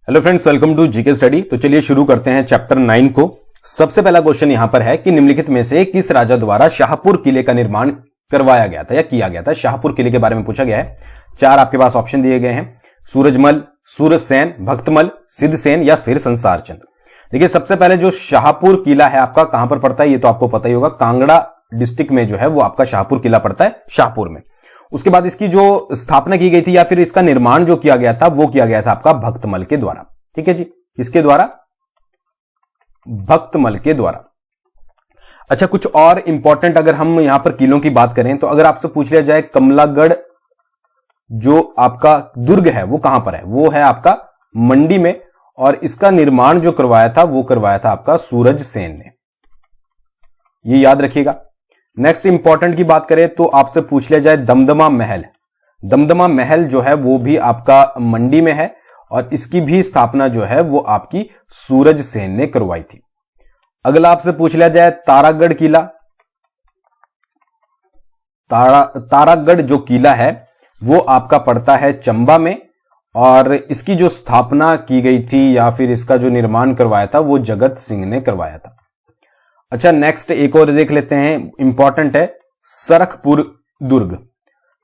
Hello friends, welcome to GK study. तो चलिए शुरू करते हैं चैप्टर 9 को। सबसे पहला क्वेश्चन यहां पर है कि निम्नलिखित में से किस राजा द्वारा शाहपुर किले का निर्माण करवाया गया था या किया गया था। शाहपुर किले के बारे में पूछा गया है। चार आपके पास ऑप्शन दिए गए हैं, सूरजमल, सूरजसेन, भक्तमल, सिद्धसेन या फिर संसारचंद। देखिए, सबसे पहले जो शाहपुर किला है आपका कहां पर पड़ता है ये तो आपको पता ही होगा। कांगड़ा डिस्ट्रिक्ट में जो है वो आपका शाहपुर किला पड़ता है, शाहपुर में। उसके बाद इसकी जो स्थापना की गई थी या फिर इसका निर्माण जो किया गया था वो किया गया था आपका भक्तमल के द्वारा। ठीक है जी, किसके द्वारा? भक्तमल के द्वारा। अच्छा, कुछ और इंपॉर्टेंट अगर हम यहां पर किलों की बात करें तो अगर आपसे पूछ लिया जाए कमलागढ़ जो आपका दुर्ग है वो कहां पर है, वो है आपका मंडी में, और इसका निर्माण जो करवाया था वो करवाया था आपका सूरजसेन ने। ये याद रखिएगा। नेक्स्ट इंपॉर्टेंट की बात करें तो आपसे पूछ लिया जाए दमदमा महल। दमदमा महल जो है वो भी आपका मंडी में है और इसकी भी स्थापना जो है वो आपकी सूरजसेन ने करवाई थी। अगला आपसे पूछ लिया जाए तारागढ़ किला। तारागढ़ जो किला है वो आपका पड़ता है चंबा में और इसकी जो स्थापना की गई थी या फिर इसका जो निर्माण करवाया था वो जगत सिंह ने करवाया था। अच्छा, नेक्स्ट एक और देख लेते हैं, इंपॉर्टेंट है सरखपुर दुर्ग।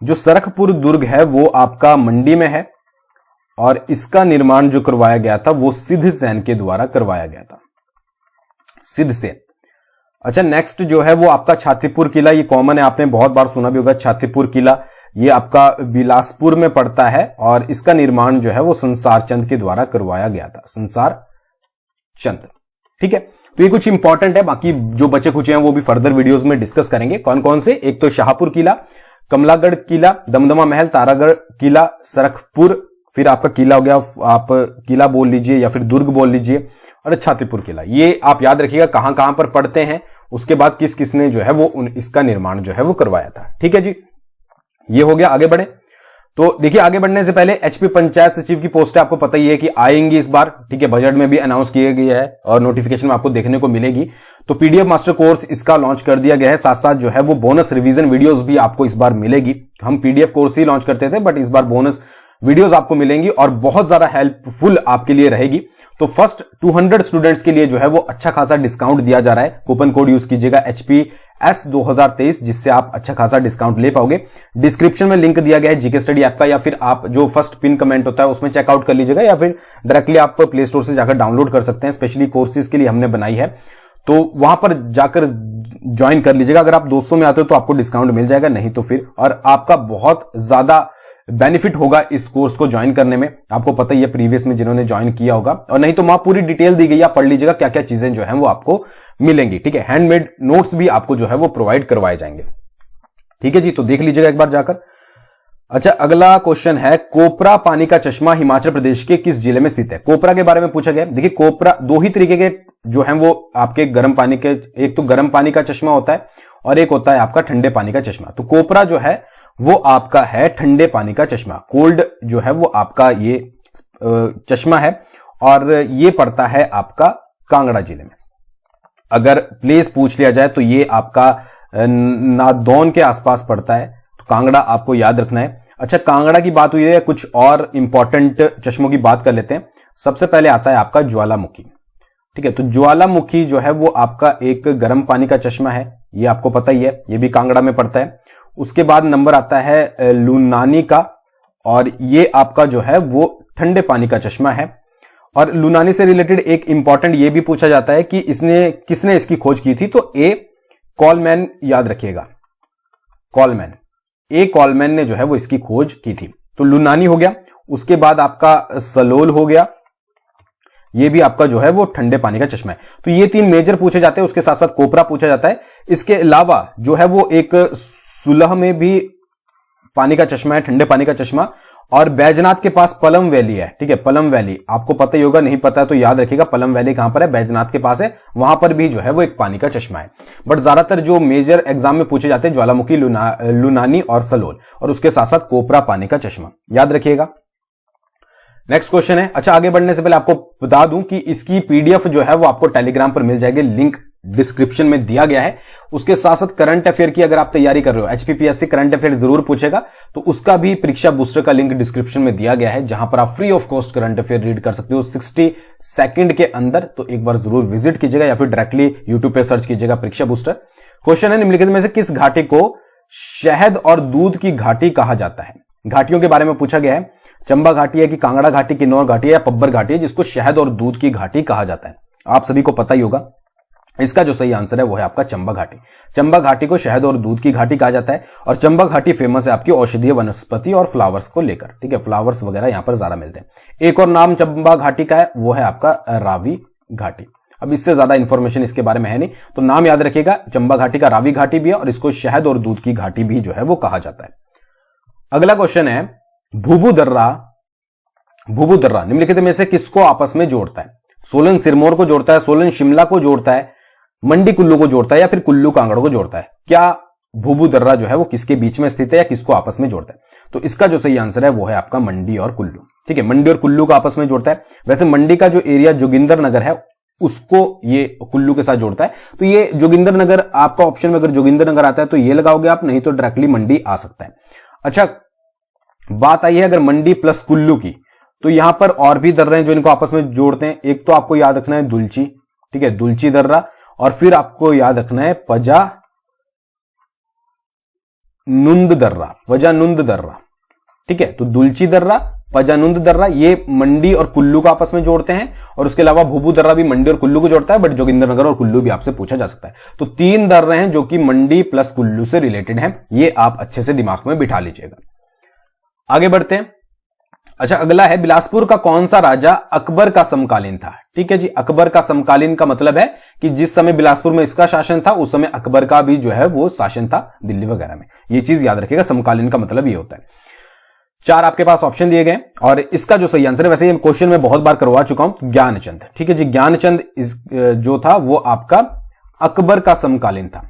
जो सरखपुर दुर्ग है वो आपका मंडी में है और इसका निर्माण जो करवाया गया था वो सिद्धसेन के द्वारा करवाया गया था, सिद्धसेन। अच्छा, नेक्स्ट जो है वो आपका छातीपुर किला। ये कॉमन है, आपने बहुत बार सुना भी होगा। छातीपुर किला ये आपका बिलासपुर में पड़ता है और इसका निर्माण जो है वो संसारचंद के द्वारा करवाया गया था, संसारचंद। ठीक है, तो ये कुछ इंपॉर्टेंट है। बाकी जो बचे कुछ हैं वो भी फर्दर वीडियोस में डिस्कस करेंगे। कौन कौन से? एक तो शाहपुर किला, कमलागढ़ किला, दमदमा महल, तारागढ़ किला, सरखपुर, फिर आपका किला हो गया, आप किला बोल लीजिए या फिर दुर्ग बोल लीजिए, और छातीपुर किला। ये आप याद रखिएगा कहां कहां पर पड़ते हैं, उसके बाद किस किसने जो है वो इसका निर्माण जो है वो करवाया था। ठीक है जी, ये हो गया। आगे बढ़े तो देखिए, आगे बढ़ने से पहले एचपी पंचायत सचिव की पोस्ट आपको पता ही है कि आएंगी इस बार। ठीक है, बजट में भी अनाउंस किया गया है और नोटिफिकेशन में आपको देखने को मिलेगी। तो पीडीएफ मास्टर कोर्स इसका लॉन्च कर दिया गया है। साथ साथ जो है वो बोनस रिवीजन वीडियोस भी आपको इस बार मिलेगी। हम पीडीएफ कोर्स ही लॉन्च करते थे बट इस बार बोनस वीडियोस आपको मिलेंगी और बहुत ज्यादा हेल्पफुल आपके लिए रहेगी। तो फर्स्ट 200 स्टूडेंट्स के लिए जो है वो अच्छा खासा डिस्काउंट दिया जा रहा है। कूपन कोड यूज कीजिएगा HPS 2023, जिससे आप अच्छा खासा डिस्काउंट ले पाओगे। डिस्क्रिप्शन में लिंक दिया गया है जीके स्टडी ऐप का, या फिर आप जो फर्स्ट पिन कमेंट होता है उसमें चेकआउट कर लीजिएगा या फिर डायरेक्टली आप प्ले स्टोर से जाकर डाउनलोड कर सकते हैं। स्पेशली कोर्सेज के लिए हमने बनाई है, तो वहां पर जाकर ज्वाइन कर लीजिएगा। अगर आप 200 में आते हो तो आपको डिस्काउंट मिल जाएगा, नहीं तो फिर, और आपका बहुत ज्यादा बेनिफिट होगा इस कोर्स को ज्वाइन करने में। आपको पता ही है प्रीवियस में जिन्होंने ज्वाइन किया होगा, और नहीं तो वहां पूरी डिटेल दी गई है, आप पढ़ लीजिएगा क्या क्या चीजें जो है वो आपको मिलेंगी। ठीक है, हैंडमेड नोट्स भी आपको जो है वो प्रोवाइड करवाए जाएंगे। ठीक है जी, तो देख लीजिएगा एक बार जाकर। अच्छा, अगला क्वेश्चन है कोपरा पानी का चश्मा हिमाचल प्रदेश के किस जिले में स्थित है? कोपरा के बारे में पूछा गया। देखिए, कोपरा दो ही तरीके के जो है वो आपके गर्म पानी के, एक तो गर्म पानी का चश्मा होता है और एक होता है आपका ठंडे पानी का चश्मा। तो कोपरा जो है वो आपका है ठंडे पानी का चश्मा। कोल्ड जो है वो आपका ये चश्मा है और ये पड़ता है आपका कांगड़ा जिले में। अगर प्लेस पूछ लिया जाए तो ये आपका नादौन के आसपास पड़ता है, तो कांगड़ा आपको याद रखना है। अच्छा, कांगड़ा की बात हुई है, कुछ और इंपॉर्टेंट चश्मों की बात कर लेते हैं। सबसे पहले आता है आपका ज्वालामुखी। ठीक है, तो ज्वालामुखी जो है वो आपका एक गर्म पानी का चश्मा है, ये आपको पता ही है, ये भी कांगड़ा में पड़ता है। उसके बाद नंबर आता है लुनानी का, और ये आपका जो है वो ठंडे पानी का चश्मा है। और लुनानी से रिलेटेड एक इंपॉर्टेंट ये भी पूछा जाता है कि किसने इसकी खोज की थी, तो ए कॉलमैन याद रखिएगा, कॉलमैन, ए कॉलमैन ने जो है वो इसकी खोज की थी। तो लुनानी हो गया। उसके बाद आपका सलोल हो गया, ये भी आपका जो है वो ठंडे पानी का चश्मा है। तो ये तीन मेजर पूछे जाते हैं, उसके साथ साथ कोपरा पूछा जाता है। इसके अलावा जो है वो एक सुलह में भी पानी का चश्मा है, ठंडे पानी का चश्मा, और बैजनाथ के पास पलम वैली है। ठीक है, पलम वैली आपको पता ही होगा, नहीं पता है तो याद रखिएगा पलम वैली कहां पर है, बैजनाथ के पास है, वहां पर भी जो है वो एक पानी का चश्मा है। बट ज्यादातर जो मेजर एग्जाम में पूछे जाते हैं ज्वालामुखी, लुनानी और सलोल, और उसके साथ साथ कोपरा पानी का चश्मा याद रखिएगा। नेक्स्ट क्वेश्चन है। अच्छा, आगे बढ़ने से पहले आपको बता दूं कि इसकी पीडीएफ जो है वो आपको टेलीग्राम पर मिल जाएगी, लिंक डिस्क्रिप्शन में दिया गया है। उसके साथ साथ करंट अफेयर की अगर आप तैयारी कर रहे हो, एचपीपीएससी करंट अफेयर जरूर पूछेगा, तो उसका भी परीक्षा बूस्टर का लिंक डिस्क्रिप्शन में दिया गया है, जहां पर आप free of cost current affair read कर सकते हो 60 सेकंड के अंदर। तो एक बार जरूर विजिट कीजिएगा या फिर डायरेक्टली यूट्यूब पे सर्च कीजिएगा परीक्षा बूस्टर। क्वेश्चन है, निम्नलिखित में से किस घाटी को शहद और दूध की घाटी कहा जाता है? घाटियों के बारे में पूछा गया है, चंबा घाटी है कि कांगड़ा घाटी, किन्नौर घाटी है या पब्बर घाटी है जिसको शहद और दूध की घाटी कहा जाता है? आप सभी को पता ही होगा, इसका जो सही आंसर है वो है आपका चंबा घाटी। चंबा घाटी को शहद और दूध की घाटी कहा जाता है और चंबा घाटी फेमस है आपकी औषधीय वनस्पति और फ्लावर्स को लेकर, ठीक है, फ्लावर्स वगैरह यहां पर ज्यादा मिलते हैं। एक और नाम चंबा घाटी का है, वो है आपका रावी घाटी। अब इससे ज्यादा इंफॉर्मेशन इसके बारे में है नहीं, तो नाम याद रखिएगा, चंबा घाटी का रावी घाटी भी है और इसको शहद और दूध की घाटी भी जो है वो कहा जाता है। अगला क्वेश्चन है, भूभू दर्रा निम्नलिखित में से किसको आपस में जोड़ता है? सोलन सिरमौर को जोड़ता है, सोलन शिमला को जोड़ता है, मंडी कुल्लू को जोड़ता है या फिर कुल्लू कांगड़ को जोड़ता है? क्या भूभू दर्रा जो है वो किसके बीच में स्थित है या किसको आपस में जोड़ता है? तो इसका जो सही आंसर है वो है आपका मंडी और कुल्लू, ठीक है, मंडी और कुल्लू को आपस में जोड़ता है। वैसे मंडी का जो एरिया जोगिंदर नगर है उसको ये कुल्लू के साथ जोड़ता है, तो ये जोगिंदर नगर आपका ऑप्शन में अगर जोगिंदर नगर आता है तो ये लगाओगे आप, नहीं तो डायरेक्टली मंडी आ सकता है। अच्छा, बात आई है अगर मंडी प्लस कुल्लू की, तो यहां पर और भी दर्रे हैं जो इनको आपस में जोड़ते हैं। एक तो आपको याद रखना है दुलची, ठीक है, दुलची दर्रा, और फिर आपको याद रखना है पजानुंद दर्रा, ठीक है। तो दुलची दर्रा, पजानुंद दर्रा, ये मंडी और कुल्लू को आपस में जोड़ते हैं, और उसके अलावा भूभू दर्रा भी मंडी और कुल्लू को जोड़ता है, बट जोगिंदरनगर और कुल्लू भी आपसे पूछा जा सकता है। तो 3 दर्रे हैं जो कि मंडी प्लस कुल्लू से रिलेटेड हैं, ये आप अच्छे से दिमाग में बिठा लीजिएगा। आगे बढ़ते हैं। अच्छा, अगला है, बिलासपुर का कौन सा राजा अकबर का समकालीन था? ठीक है जी, अकबर का समकालीन का मतलब है कि जिस समय बिलासपुर में इसका शासन था उस समय अकबर का भी जो है वो शासन था दिल्ली वगैरह में। ये चीज याद रखिएगा, समकालीन का मतलब ये होता है। 4 आपके पास ऑप्शन दिए गए और इसका जो सही आंसर है, वैसे ये क्वेश्चन में बहुत बार करवा चुका हूं, ज्ञानचंद। ठीक है जी, ज्ञानचंद जो था वो आपका अकबर का समकालीन था।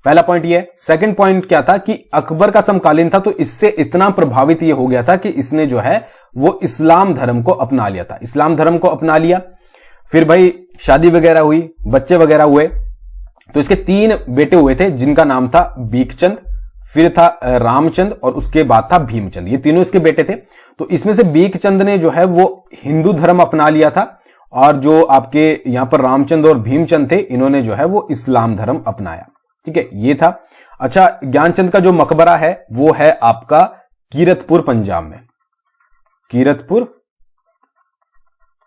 पहला पॉइंट ये है। सेकंड पॉइंट क्या था कि अकबर का समकालीन था तो इससे इतना प्रभावित ये हो गया था कि इसने जो है वो इस्लाम धर्म को अपना लिया था। इस्लाम धर्म को अपना लिया, फिर भाई शादी वगैरह हुई, बच्चे वगैरह हुए। तो इसके 3 बेटे हुए थे जिनका नाम था बीकचंद, फिर था रामचंद और उसके बाद था भीमचंद। ये तीनों इसके बेटे थे। तो इसमें से बीकचंद ने जो है वो हिंदू धर्म अपना लिया था और जो आपके यहां पर रामचंद और भीमचंद थे इन्होंने जो है वो इस्लाम धर्म अपनाया। ठीक है, ये था। अच्छा, ज्ञानचंद का जो मकबरा है वो है आपका कीरतपुर पंजाब में, कीरतपुर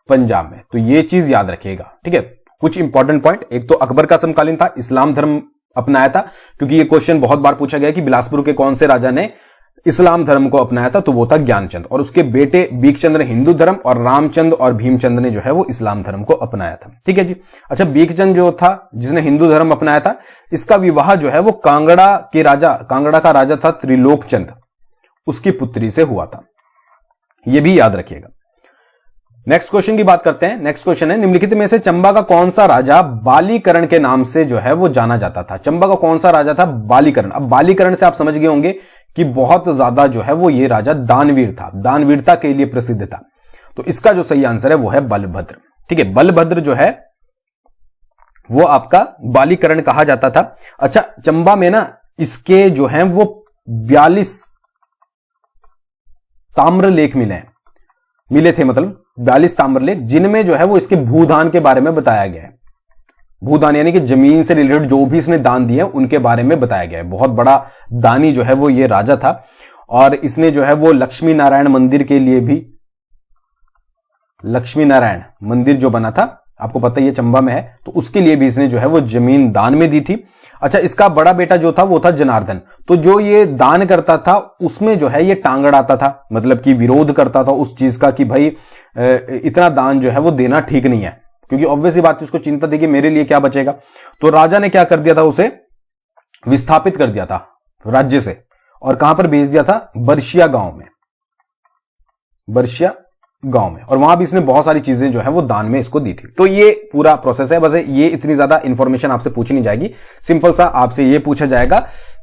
पंजाब में। तो ये चीज याद रखिएगा। ठीक है, कुछ इंपॉर्टेंट पॉइंट, एक तो अकबर का समकालीन था, इस्लाम धर्म अपनाया था, क्योंकि ये क्वेश्चन बहुत बार पूछा गया कि बिलासपुर के कौन से राजा ने इस्लाम धर्म को अपनाया था, तो वो था ज्ञानचंद। और उसके बेटे बीकचंद ने हिंदू धर्म और रामचंद और भीमचंद ने जो है वो इस्लाम धर्म को अपनाया था। ठीक है जी। अच्छा, बीकचंद जो था जिसने हिंदू धर्म अपनाया था, इसका विवाह जो है वो कांगड़ा का राजा था त्रिलोकचंद, उसकी पुत्री से हुआ था। यह भी याद रखिएगा। नेक्स्ट क्वेश्चन की बात करते हैं। नेक्स्ट क्वेश्चन है, निम्नलिखित में से चंबा का कौन सा राजा बालीकरण के नाम से जो है वो जाना जाता था? चंबा का कौन सा राजा था? बालीकरण। अब बालीकरण से आप समझ गए होंगे कि बहुत ज्यादा जो है वो ये राजा दानवीर था, दानवीरता के लिए प्रसिद्ध था। तो इसका जो सही आंसर है वो है बलभद्र। ठीक है, बलभद्र जो है वो आपका बालीकरण कहा जाता था। अच्छा, चंबा में ना इसके जो है वो 42 ताम्र लेख मिले थे, मतलब 42 ताम्र लेख, जिनमें जो है वो इसके भूदान के बारे में बताया गया है। भूदान यानी कि जमीन से रिलेटेड जो भी इसने दान दिए उनके बारे में बताया गया है। बहुत बड़ा दानी जो है वो ये राजा था और इसने जो है वो लक्ष्मी नारायण मंदिर के लिए भी, लक्ष्मी नारायण मंदिर जो बना था आपको पता ही है चंबा में है, तो उसके लिए भी इसने जो है वो जमीन दान में दी थी। अच्छा, इसका बड़ा बेटा जो था वो था जनार्दन। तो जो ये दान करता था उसमें जो है ये टांग अड़ाता था, मतलब कि विरोध करता था उस चीज का कि भाई इतना दान जो है वो देना ठीक नहीं है, क्योंकि ऑब्वियसली बात उसको चिंता थी कि मेरे लिए क्या बचेगा। तो राजा ने क्या कर दिया था, उसे विस्थापित कर दिया था राज्य से, और कहां पर भेज दिया था? बर्शिया गांव में, बर्शिया गांव में। और वहां भी इसने बहुत सारी चीजें जो है वो दान में इसको दी थी। तो ये पूरा प्रोसेस है। वैसे ये इतनी ज्यादा इंफॉर्मेशन आपसे पूछी नहीं जाएगी, सिंपल सा आपसे ये पूछा जाएगा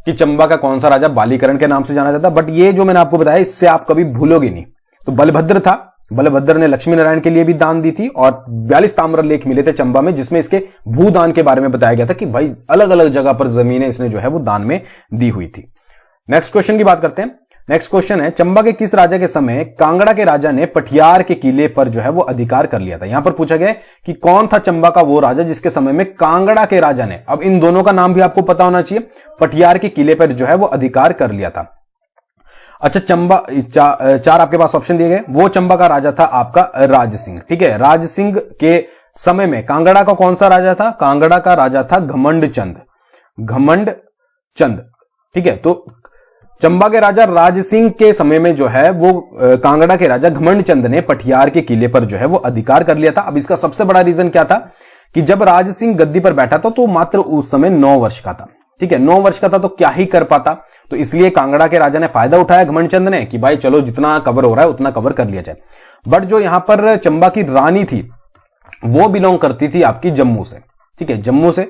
कि चंबा का कौन सा राजा बालीकरण के नाम से जाना जाता। बट ये जो मैंने आपको बताया इससे आप कभी भूलोगे नहीं। तो बलभद्र था, बलभद्र ने लक्ष्मी नारायण के लिए भी दान दी थी और 42 ताम्र लेख मिले थे चंबा में, जिसमें इसके भूदान के बारे में बताया गया था कि भाई अलग अलग जगह पर जमीनें इसने जो है वो दान में दी हुई थी। नेक्स्ट क्वेश्चन की बात करते हैं। नेक्स्ट क्वेश्चन है, चंबा के किस राजा के समय कांगड़ा के राजा ने पटियार के किले पर जो है वो अधिकार कर लिया था। यहां पर पूछा गया कि कौन था चंबा का वो राजा जिसके समय में कांगड़ा के राजा ने, अब इन दोनों का नाम भी आपको पता होना चाहिए, पटियार के किले पर जो है वो अधिकार कर लिया था। अच्छा, चंबा चार आपके पास ऑप्शन दिए गए। वो चंबा का राजा था आपका राज सिंह। ठीक है, राज सिंह के समय में कांगड़ा का कौन सा राजा था? कांगड़ा का राजा था घमंड चंद। घमंड चंद। ठीक है, तो चंबा के राजा राज सिंह के समय में जो है वो कांगड़ा के राजा घमंड चंद ने पटियार के किले पर जो है वो अधिकार कर लिया था। अब इसका सबसे बड़ा रीजन क्या था कि जब राज सिंह गद्दी पर बैठा था तो मात्र उस समय 9 वर्ष का था। ठीक है, 9 वर्ष का था तो क्या ही कर पाता, तो इसलिए कांगड़ा के राजा ने फायदा उठाया घमंड चंद ने कि भाई चलो जितना कवर हो रहा है उतना कवर कर लिया जाए। बट जो यहां पर चंबा की रानी थी वो बिलोंग करती थी आपकी जम्मू से। ठीक है, जम्मू से।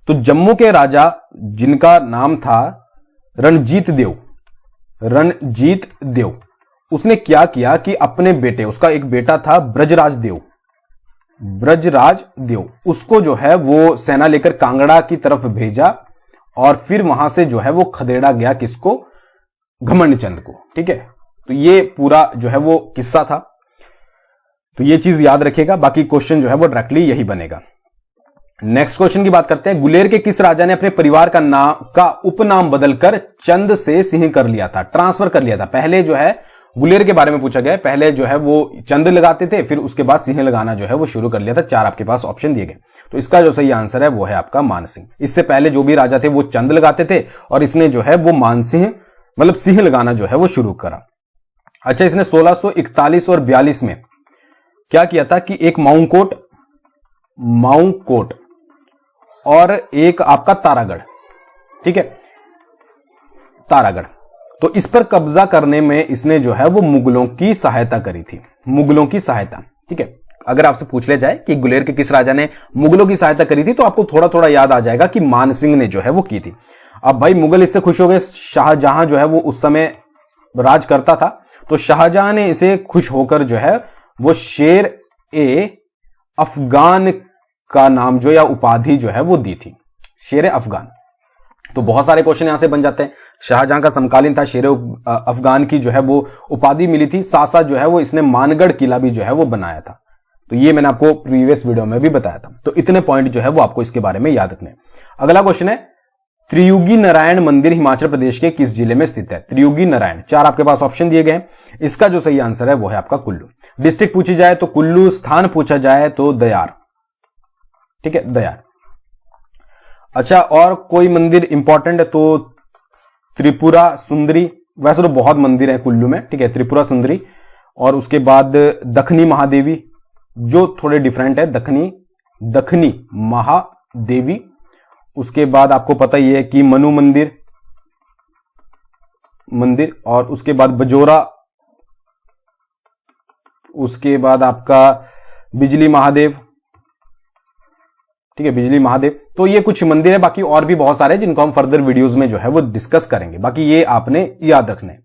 तो जम्मू के राजा जिनका नाम था रणजीत देव, रणजीत देव, उसने क्या किया कि अपने बेटे, उसका एक बेटा था ब्रजराज देव, ब्रजराज देव, उसको जो है वो सेना लेकर कांगड़ा की तरफ भेजा और फिर वहां से जो है वो खदेड़ा गया किसको? घमंड चंद को। ठीक है, तो ये पूरा जो है वो किस्सा था, तो ये चीज याद रखिएगा। बाकी क्वेश्चन जो है वो डायरेक्टली यही बनेगा। नेक्स्ट क्वेश्चन की बात करते हैं। गुलेर के किस राजा ने अपने परिवार का नाम का उपनाम बदलकर चंद से सिंह कर लिया था, ट्रांसफर कर लिया था? पहले जो है गुलेर के बारे में पूछा गया है, पहले जो है वो चंद लगाते थे, फिर उसके बाद सिंह लगाना जो है वो शुरू कर लिया था। 4 आपके पास ऑप्शन दिए गए, तो इसका जो सही आंसर है वो है आपका मानसिंह। इससे पहले जो भी राजा थे वो चंद लगाते थे और इसने जो है वो मानसिंह मतलब सिंह लगाना जो है वो शुरू करा। अच्छा, इसने 1641 और 42 में क्या किया था कि एक माऊंकोट और एक आपका तारागढ़, ठीक है, तारागढ़, तो इस पर कब्जा करने में इसने जो है वो मुगलों की सहायता करी थी, मुगलों की सहायता। ठीक है, अगर आपसे पूछ ले जाए कि गुलेर के किस राजा ने मुगलों की सहायता करी थी तो आपको थोड़ा थोड़ा याद आ जाएगा कि मानसिंह ने जो है वो की थी। अब भाई मुगल इससे खुश हो गए, शाहजहां जो है वो उस समय राज करता था, तो शाहजहां ने इसे खुश होकर जो है वो शेर ए अफगान का नाम जो या उपाधि जो है वो दी थी, शेर अफगान। तो बहुत सारे क्वेश्चन यहां से बन जाते हैं। शाहजहां का समकालीन था, शेर अफगान की जो है वो उपाधि मिली थी। साथ साथ जो है वो इसने मानगढ़ किला भी जो है वो बनाया था, तो ये मैंने आपको प्रीवियस वीडियो में भी बताया था। तो इतने पॉइंट जो है वो आपको इसके बारे में याद रखने। अगला क्वेश्चन है, त्रियुगी नारायण मंदिर हिमाचल प्रदेश के किस जिले में स्थित है? त्रियुगी नारायण, 4 आपके पास ऑप्शन दिए गए। इसका जो सही आंसर है वो है आपका कुल्लू। डिस्ट्रिक्ट पूछी जाए तो कुल्लू, स्थान पूछा जाए तो दयार। ठीक है, दयार। अच्छा, और कोई मंदिर इंपॉर्टेंट है तो त्रिपुरा सुंदरी, वैसे तो बहुत मंदिर है कुल्लू में। ठीक है, त्रिपुरा सुंदरी, और उसके बाद दखनी महादेवी जो थोड़े डिफरेंट है, दखनी महादेवी। उसके बाद आपको पता ही है कि मनु मंदिर, और उसके बाद बजोरा, उसके बाद आपका बिजली महादेव। ठीक है, बिजली महादेव। तो ये कुछ मंदिर है, बाकी और भी बहुत सारे जिनको हम फर्दर वीडियोस में जो है वो डिस्कस करेंगे, बाकी ये आपने याद रखने।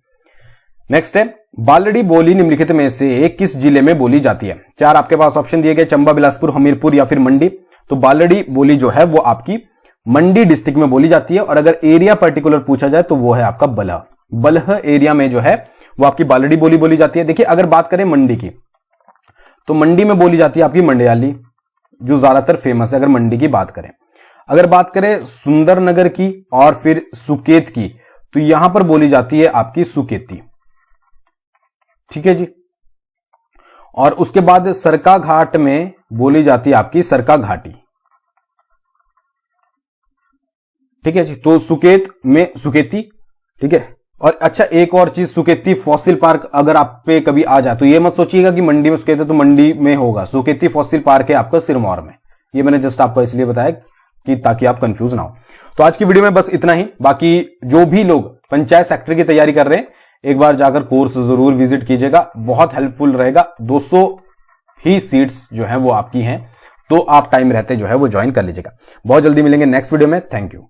नेक्स्ट है, बालड़ी बोली निम्नलिखित में से किस जिले में बोली जाती है? 4 आपके पास ऑप्शन दिए गए, चंबा, बिलासपुर, हमीरपुर या फिर मंडी। तो बालड़ी बोली जो है वो आपकी मंडी डिस्ट्रिक्ट में बोली जाती है, और अगर एरिया पर्टिकुलर पूछा जाए तो वो है आपका बलह एरिया में जो है वो आपकी बालड़ी बोली बोली जाती है। देखिए, अगर बात करें मंडी की तो मंडी में बोली जाती है आपकी मंडियाली, जो ज्यादातर फेमस है अगर मंडी की बात करें। अगर बात करें सुंदरनगर की और फिर सुकेत की, तो यहां पर बोली जाती है आपकी सुकेती। ठीक है जी, और उसके बाद सरका घाट में बोली जाती है आपकी सरका घाटी। ठीक है जी, तो सुकेत में सुकेती। ठीक है, और अच्छा एक और चीज, सुकेती फॉसिल पार्क अगर आप पे कभी आ जाए तो ये मत सोचिएगा कि मंडी में सुकेती तो मंडी में होगा, सुकेती फॉसिल पार्क है आपका सिरमौर में। ये मैंने जस्ट आपको इसलिए बताया कि ताकि आप कंफ्यूज ना हो। तो आज की वीडियो में बस इतना ही। बाकी जो भी लोग पंचायत सेक्रेटरी की तैयारी कर रहे हैं, एक बार जाकर कोर्स जरूर विजिट कीजिएगा, बहुत हेल्पफुल रहेगा। 200 ही सीट्स जो है वो आपकी हैं, तो आप टाइम रहते जो है वो ज्वाइन कर लीजिएगा। बहुत जल्दी मिलेंगे नेक्स्ट वीडियो में। Thank you.